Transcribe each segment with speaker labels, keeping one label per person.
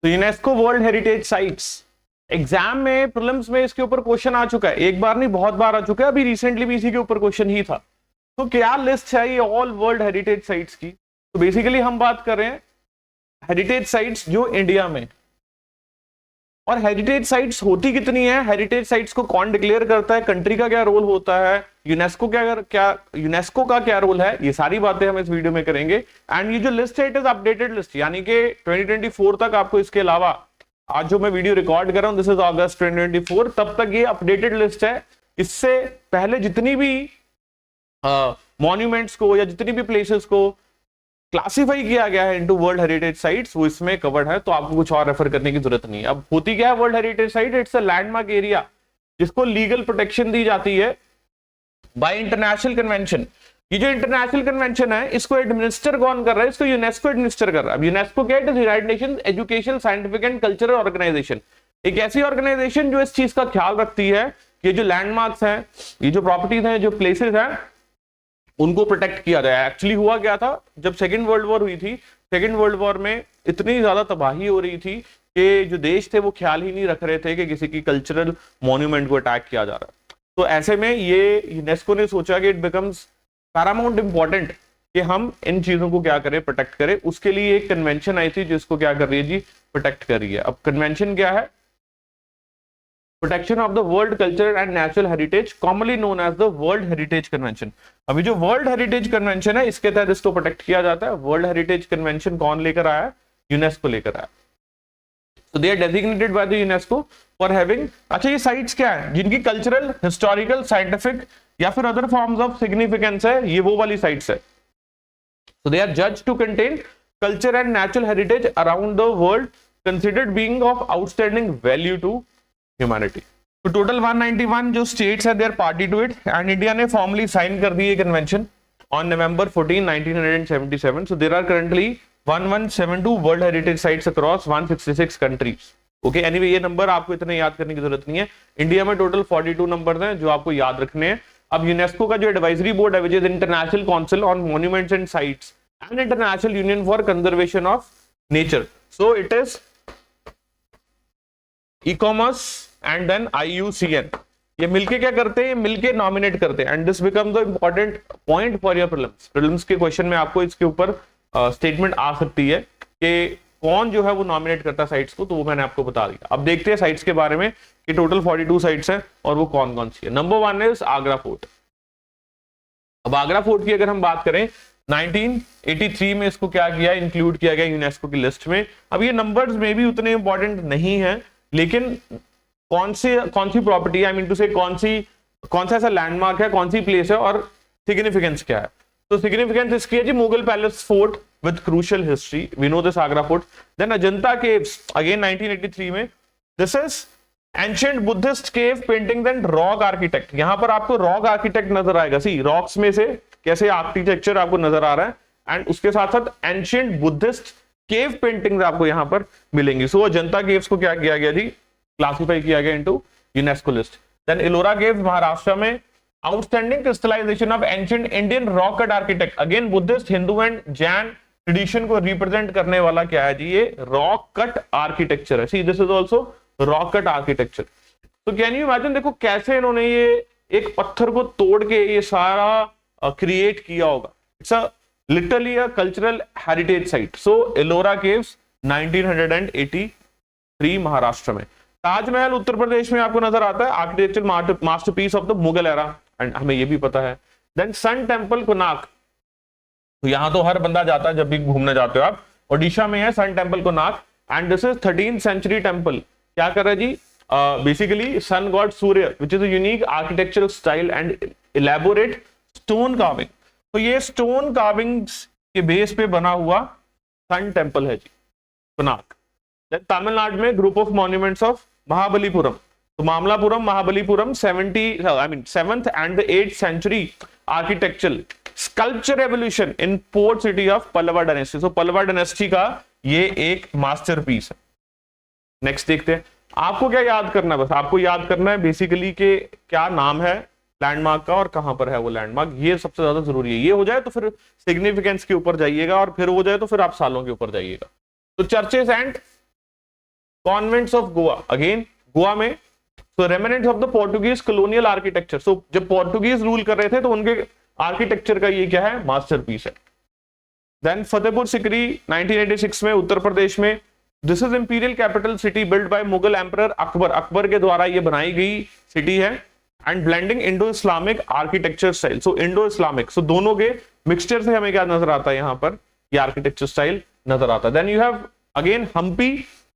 Speaker 1: तो UNESCO world heritage sites, exam में prelims में इसके ऊपर क्वेश्चन आ चुका है, एक बार नहीं बहुत बार आ चुका है, अभी रिसेंटली भी इसी के ऊपर क्वेश्चन ही था। तो क्या लिस्ट है ये ऑल वर्ल्ड हेरिटेज साइट्स की? तो बेसिकली हम बात कर रहे हैं हेरिटेज साइट्स जो इंडिया में, और हेरिटेज साइट्स होती कितनी है, हेरिटेज साइट्स को कौन डिक्लेयर करता है, कंट्री का क्या रोल होता है, यूनेस्को यूनेस्को का क्या रोल है, ये सारी बातें हम इस वीडियो में करेंगे। एंड ये जो लिस्ट है इट इज अपडेटेड लिस्ट, यानी कि 2024 तक आपको इसके अलावा, आज जो मैं वीडियो रिकॉर्ड कर रहा हूं दिस इज अगस्त 2024, तब तक ये अपडेटेड लिस्ट है। इससे पहले जितनी भी मॉन्यूमेंट्स को या जितनी भी प्लेसेस को क्लासिफाई किया गया है इनटू वर्ल्ड हेरिटेज साइट्स वो इसमें कवर्ड है, तो आपको कुछ और रेफर करने की जरूरत नहीं है। अब होती क्या है world heritage site? It's a landmark area जिसको लीगल प्रोटेक्शन दी जाती है बाय इंटरनेशनल कन्वेंशन। ये जो इंटरनेशनल कन्वेंशन है इसको एडमिनिस्टर कौन कर रहा है? इसको यूनेस्को एडमिनिस्टर कर रहा है। अब यूनेस्को क्या है? United Nations Education, Scientific and Cultural Organization, एक ऐसी ऑर्गेनाइजेशन जो इस चीज का ख्याल रखती है कि जो लैंडमार्क्स हैं, ये जो प्रॉपर्टीज हैं, जो प्लेसेस हैं, उनको प्रोटेक्ट किया जाए। एक्चुअली हुआ क्या था, जब सेकेंड वर्ल्ड वॉर हुई थी, सेकेंड वर्ल्ड वॉर में इतनी ज्यादा तबाही हो रही थी कि जो देश थे वो ख्याल ही नहीं रख रहे थे कि किसी की कल्चरल मॉन्यूमेंट को अटैक किया जा रहा है। तो ऐसे में ये यूनेस्को ने सोचा कि इट बिकम्स पैरामाउंट इंपॉर्टेंट कि हम इन चीजों को क्या करें, प्रोटेक्ट करें। उसके लिए एक कन्वेंशन आई थी जिसको क्या कर रही है जी, प्रोटेक्ट कर रही है। अब कन्वेंशन क्या है? Protection of the world culture and natural heritage, commonly known as the world heritage convention. अभी जो वर्ल्ड हेरिटेज कन्वेंशन है इसके तहत इसको प्रोटेक्ट किया जाता है। वर्ल्ड हेरिटेज कन्वेंशन कौन लेकर आया? यूनेस्को लेकर आया। So they are designated by the UNESCO for having, अच्छा ये साइट्स क्या है? जिनकी कल्चरल, हिस्टोरिकल, साइंटिफिक या फिर अदर फॉर्म्स ऑफ सिग्निफिकेंस है, ये वो वाली साइट्स है। So they are judged to contain culture and natural heritage around the world considered being of outstanding value to humanity. तो टोटल 191 जो स्टेट्स है they are party to it, and India ने formally sign कर दी है convention on November 14, 1977. So there are currently 1172 world heritage sites across 166 countries. Okay, anyway ये number आपको इतने याद करने की जरूरत नहीं है। इंडिया में टोटल 42 नंबर्स हैं जो आपको याद रखने हैं। अब यूनेस्को का जो एडवाइजरी बोर्ड है, which is International Council on Monuments and Sites and International Union for Conservation of Nature, so it is ICOMOS and then IUCN, ये मिलके क्या करते हैं? मिलके नॉमिनेट करते हैं, and this becomes the important point for your prelims. Prelims के question में आपको इसके ऊपर स्टेटमेंट आ सकती है कि कौन जो है वो नॉमिनेट करता है साइट्स को, तो वो मैंने आपको बता दिया। अब देखते हैं साइट्स के बारे में कि टोटल 42 साइट्स हैं और वो कौन कौन सी है। Number 1 is Agra fort. अब आगरा फोर्ट की अगर हम बात करें, 1983 में इसको क्या किया, इंक्लूड किया गया यूनेस्को की लिस्ट में। अब ये नंबर्स में भी उतने इंपॉर्टेंट नहीं है, लेकिन कौन सी प्रॉपर्टी, आई मीन टू से कौन सा ऐसा लैंडमार्क है, कौन सी प्लेस है और सिग्निफिकेंस क्या है। तो सिग्निफिकेंस इसकी है जी, Mughal palace fort with crucial history, we know this Agra fort. Then Ajanta caves, again 1983 में, this is ancient Buddhist cave painting and rock architect. यहां पर आपको रॉक आर्किटेक्ट नजर आएगा, सी रॉक्स में से कैसे आर्किटेक्चर आपको नजर आ रहा है, एंड उसके साथ साथ एंशिएंट बुद्धिस्ट केव पेंटिंग्स आपको यहां पर मिलेंगी। सो अजंता केव्स को क्या किया गया जी, क्लासिफाई किया गया into UNESCO list. Then Ellora caves Maharashtra में, outstanding crystallization of ancient Indian rock cut architect, again Buddhist, Hindu and Jain tradition को रिप्रेजेंट करने वाला क्या है जी, ये रॉक कट आर्किटेक्चर है। See this is also rock cut architecture. तो कैन यू इमेजिन, देखो कैसे इन्होंने ये एक पत्थर को तोड़ के ये सारा क्रिएट किया होगा। It's a literally a cultural heritage site. So Ellora caves 1983 Maharashtra में। ताजमहल उत्तर प्रदेश में आपको नजर आता है, architecture masterpiece of the Mughal era, and हमें ये भी पता है। देन सन टेम्पल कोणार्क, तो यहां तो हर बंदा जाता है जब भी घूमने जाते हो आप, ओडिशा में है sun temple Konark, and this is 13th century temple. क्या कर रहा है जी, basically sun god Surya, which is a unique architectural style and elaborate stone carving. तो ये स्टोन कार्विंग्स के बेस पे बना हुआ सन टेम्पल है जी कोणार्क। तमिलनाडु में group of monuments of Mahabalipuram, तो Mamallapuram, Mahabalipuram 7th and the 8th century architectural sculpture evolution in port city of Pallava dynasty. So Pallava dynasty का ये एक मास्टरपीस है। नेक्स्ट देखते हैं, आपको क्या याद करना है, बस आपको याद करना है बेसिकली कि क्या नाम है लैंडमार्क का और कहां पर है वो लैंडमार्क, ये सबसे ज्यादा जरूरी है। ये हो जाए तो फिर सिग्निफिकेंस के ऊपर जाइएगा, और फिर हो जाए तो फिर आप सालों के ऊपर जाइएगा। तो churches and convents of Goa, again Goa में so remnants of the Portuguese colonial architecture, so जब पोर्टुगीज रूल कर रहे थे तो उनके आर्किटेक्चर का ये क्या है, मास्टरपीस है। देन फतेहपुर सिकरी 1986 में उत्तर प्रदेश में, this is imperial capital city build by Mughal emperor Akbar, Akbar के द्वारा ये बनाई गई सिटी है। And blending Indo Islamic architecture style, so Indo Islamic, so दोनों के मिक्सचर से हमें क्या नजर आता है यहाँ पर, ये आर्किटेक्चर स्टाइल नजर आता है। Then you have again Hampi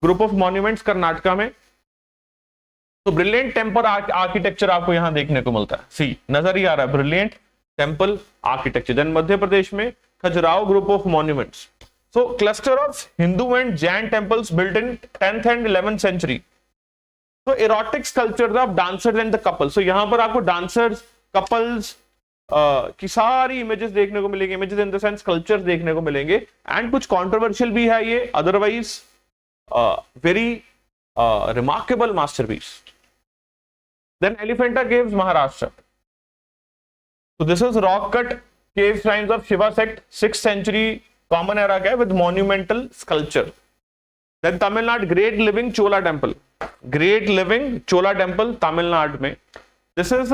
Speaker 1: group of monuments Karnataka में, तो ब्रिलियंट टेम्पल आर्किटेक्चर आपको यहां देखने को मिलता है, सी नजर ही आ रहा है brilliant temple architecture. Then Madhya Pradesh में Khajuraho group of monuments, so cluster of Hindu and Jain temples built in 10th and 11th century, तो erotic sculptures of dancers and the couples, तो यहां पर आपको डांसर्स, कपल्स की सारी इमेजेस देखने को मिलेंगे, images in the sense cultures देखने को मिलेंगे। एंड कुछ कंट्रोवर्शियल भी है ये, otherwise very remarkable masterpiece. Then Elephanta caves Maharashtra, so this is rock cut cave shrines of Shiva sect 6th century common era का है with monumental sculpture. Then Tamil Nadu Great Living Chola Temple, Great Living Chola Temple Tamil Nadu में, this is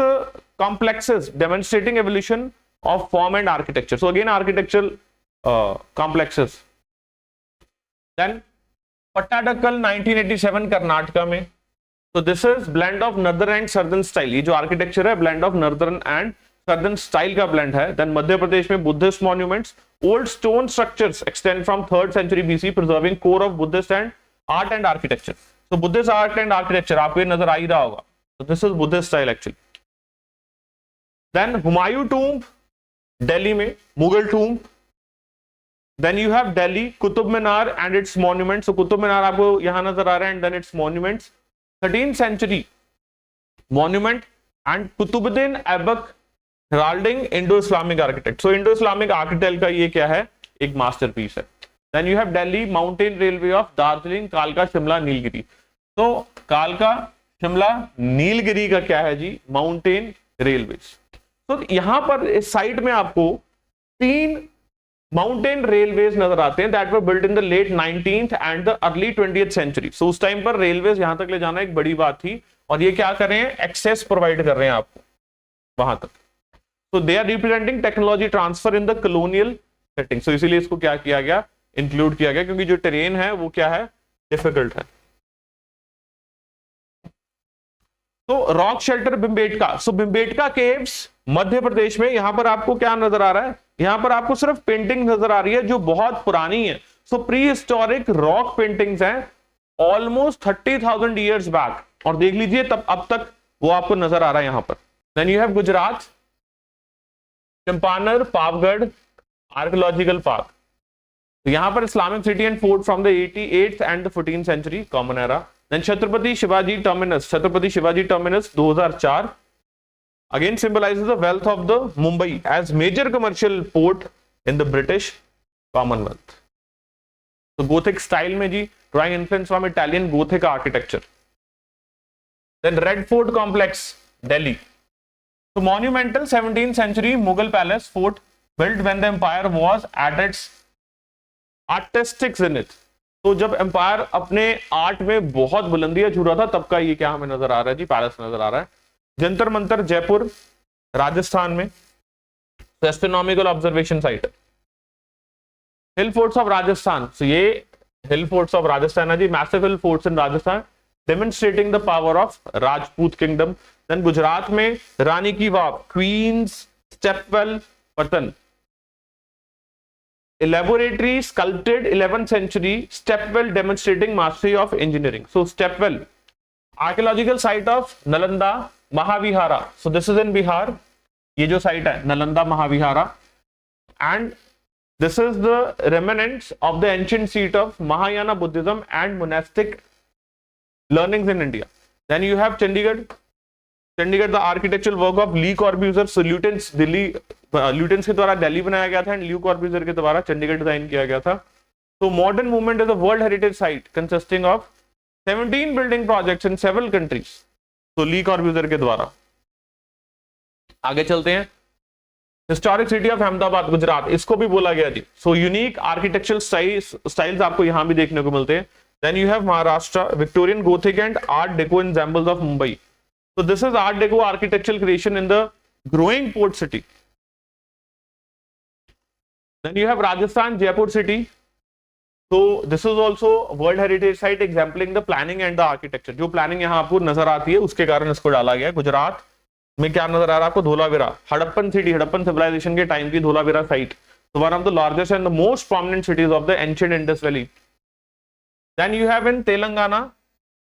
Speaker 1: complexes demonstrating evolution of form and architecture, so again architectural complexes. Then Pattadakal 1987 Karnataka में, so this is blend of northern and southern style, ये जो architecture है blend of northern and southern style का blend है। Then Madhya Pradesh में Buddhist monuments, old stone structures extend from 3rd century BC preserving core of Buddhist and art and architecture, तो Buddhist art and architecture आपको ये नजर आ ही रहा होगा, तो this is Buddhist style actually. Then Humayun tomb Delhi में, Mughal tomb. Then you have Delhi Qutub Minar and its monuments, तो कुतुब मीनार आपको यहां नजर आ रहा है, and then its monuments 13th century monument and Qutbuddin Aibak heralding Indo Islamic architect, so Indo Islamic architect का ये क्या है, एक मास्टरपीस है। Then you have Delhi mountain railway of Darjeeling कालका शिमला नीलगिरी, तो कालका शिमला नीलगिरी का क्या है जी, माउंटेन रेलवेज। तो यहां पर इस साइट में आपको 3 माउंटेन रेलवेज नजर आते हैं that were built in the late 19th and the early 20th century, so उस टाइम पर रेलवेज यहां तक ले जाना एक बड़ी बात थी, और ये क्या कर रहे हैं, एक्सेस प्रोवाइड कर रहे हैं आपको वहां तक। So they are representing technology transfer in the colonial setting. So इसीलिए इसको क्या किया गया, इंक्लूड किया गया, क्योंकि जो टेरेन है वो क्या है, डिफिकल्ट है। तो रॉक शेल्टर भिम्बेटका, सो भिम्बेटका केव्स मध्य प्रदेश में, यहां पर आपको क्या नजर आ रहा है, यहां पर आपको सिर्फ पेंटिंग नजर आ रही है जो बहुत पुरानी है, सो प्री हिस्टोरिक रॉक पेंटिंग्स हैं ऑलमोस्ट 30,000 ईयर्स बैक, और देख लीजिए तब अब तक वो आपको नजर आ रहा है यहां पर। Then you have Gujarat Champaner Pavagadh archaeological park, तो यहां पर Islamic city and fort from the 88th and the 14th century common era. Then Chhatrapati Shivaji terminus, Chhatrapati Shivaji terminus 2004 again symbolises the wealth of the Mumbai as major commercial port in the British Commonwealth, तो Gothic style में जी, drawing influence from Italian Gothic architecture. Then red fort complex Delhi, so monumental 17th century Mughal palace fort built when the empire was at its artistic zenith, तो जब empire अपने art में बहुत बुलंदियां छू रहा था तब का ये क्या हमें नजर आ रहा है जी, पैलेस नजर आ रहा है। जंतर मंतर जयपुर राजस्थान में, astronomical observation site. Hill forts of Rajasthan, so ये हिल फोर्ट्स ऑफ राजस्थान है जी, massive hill forts in Rajasthan demonstrating the power of Rajput kingdom. Then Gujarat में Rani ki Vav, queen's stepwell Patan, elaborately sculpted 11th century stepwell demonstrating mastery of engineering, so stepwell archaeological site of Nalanda Mahavihara, so this is in Bihar, ये जो site है Nalanda Mahavihara, and this is the remnants of the ancient seat of Mahayana Buddhism and monastic learnings in India. Then you have Chandigarh, the architectural work of Lee Corbusier, so Lutyens Delhi Lutyens के द्वारा दिल्ली बनाया गया था and ल्यू कॉर्ब्यूजियर के द्वारा Chandigarh design किया गया था। तो modern movement is a world heritage site consisting of 17 building projects in several countries, तो ली कॉर्ब्यूजियर के द्वारा। आगे चलते हैं, historic city of Ahmedabad Gujarat, इसको भी बोला गया जी। सो यूनिक आर्किटेक्चरल स्टाइल्स आपको यहां भी देखने को मिलते हैं। Then you have Maharashtra, Victorian Gothic and Art Deco ensembles of Mumbai. So this is Art Deco architectural creation in the growing port city. Then you have Rajasthan, Jaipur city. So this is also World Heritage Site exempling the planning and the architecture. जो planning यहाँ आपको नजर आती है उसके कारण इसको डाला गया है। गुजरात में क्या नजर आ रहा है आपको? धोलावीरा, हड़प्पन सिटी, हड़प्पन सिविलाइजेशन के टाइम की Dholavira site. So one of the largest and the most prominent cities of the ancient Indus Valley. Then you have in Telangana,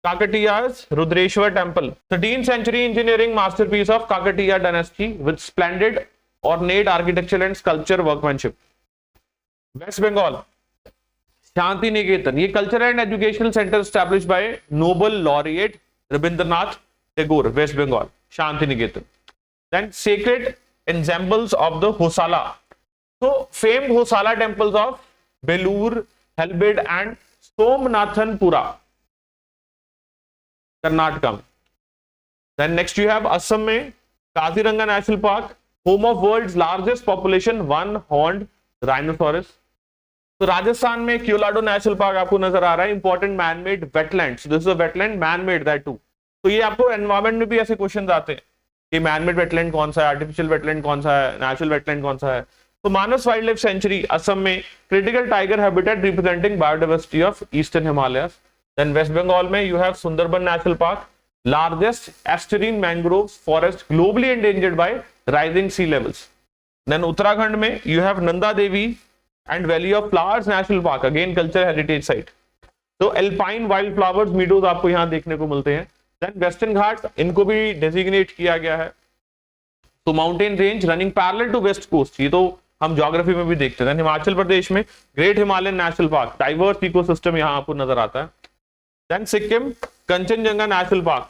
Speaker 1: Kakatiya's Rudreshwar Temple, 13th century engineering masterpiece of Kakatiya dynasty with splendid ornate architecture and sculpture workmanship. West Bengal, Shanti Niketan, ये culture and educational center established by Nobel laureate Rabindranath Tagore, West Bengal, Shanti Niketan. Then sacred ensembles of the Hosala. So famed Hosala temples of Belur, Helbid and Somnathanpura, Karnataka. Then next you have Assam में Kaziranga National Park, home of world's largest population one-horned rhinoceros. तो राजस्थान में क्योलाडो national park आपको नजर आ रहा है. Important manmade wetlands, this is a wetland manmade that too. तो ये आपको एनवायरमेंट में भी ऐसे क्वेश्चंस आते हैं कि मैनमेड वेटलैंड कौन सा है, आर्टिफिशियल वेटलैंड कौन सा है, नेचुरल वेटलैंड कौन सा है. तो Manas wild life sanctuary Assam में critical tiger habitat representing biodiversity of eastern Himalayas. Then West Bengal में you have Sundarban national park, largest estuarine mangrove forest globally endangered by rising sea levels. Then Uttarakhand में you have Nanda Devi and valley of flowers national park, again culture heritage site. तो alpine wild flowers meadows आपको यहाँ देखने को मिलते हैं. Then western घाट, इनको भी डेजिग्नेट किया गया है. तो mountain range running parallel to west coast, ये तो हम ज्योग्राफी में भी देखते हैं. हिमाचल प्रदेश में great Himalayan national park, diverse ecosystem यहाँ आपको नजर आता है. Then Sikkim, Kanchenjunga national park.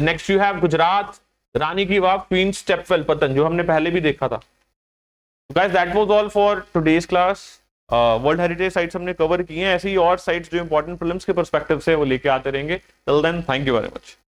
Speaker 1: Next you have Gujarat, Rani ki Vav, queen stepwell पतन, जो हमने पहले भी देखा था. Guys that was all for today's class. World heritage sites हमने कवर किए हैं. ऐसे ही और साइट्स जो इंपॉर्टेंट फिल्म्स के पर्सपेक्टिव से वो लेके आते रहेंगे. Till then, thank you very much.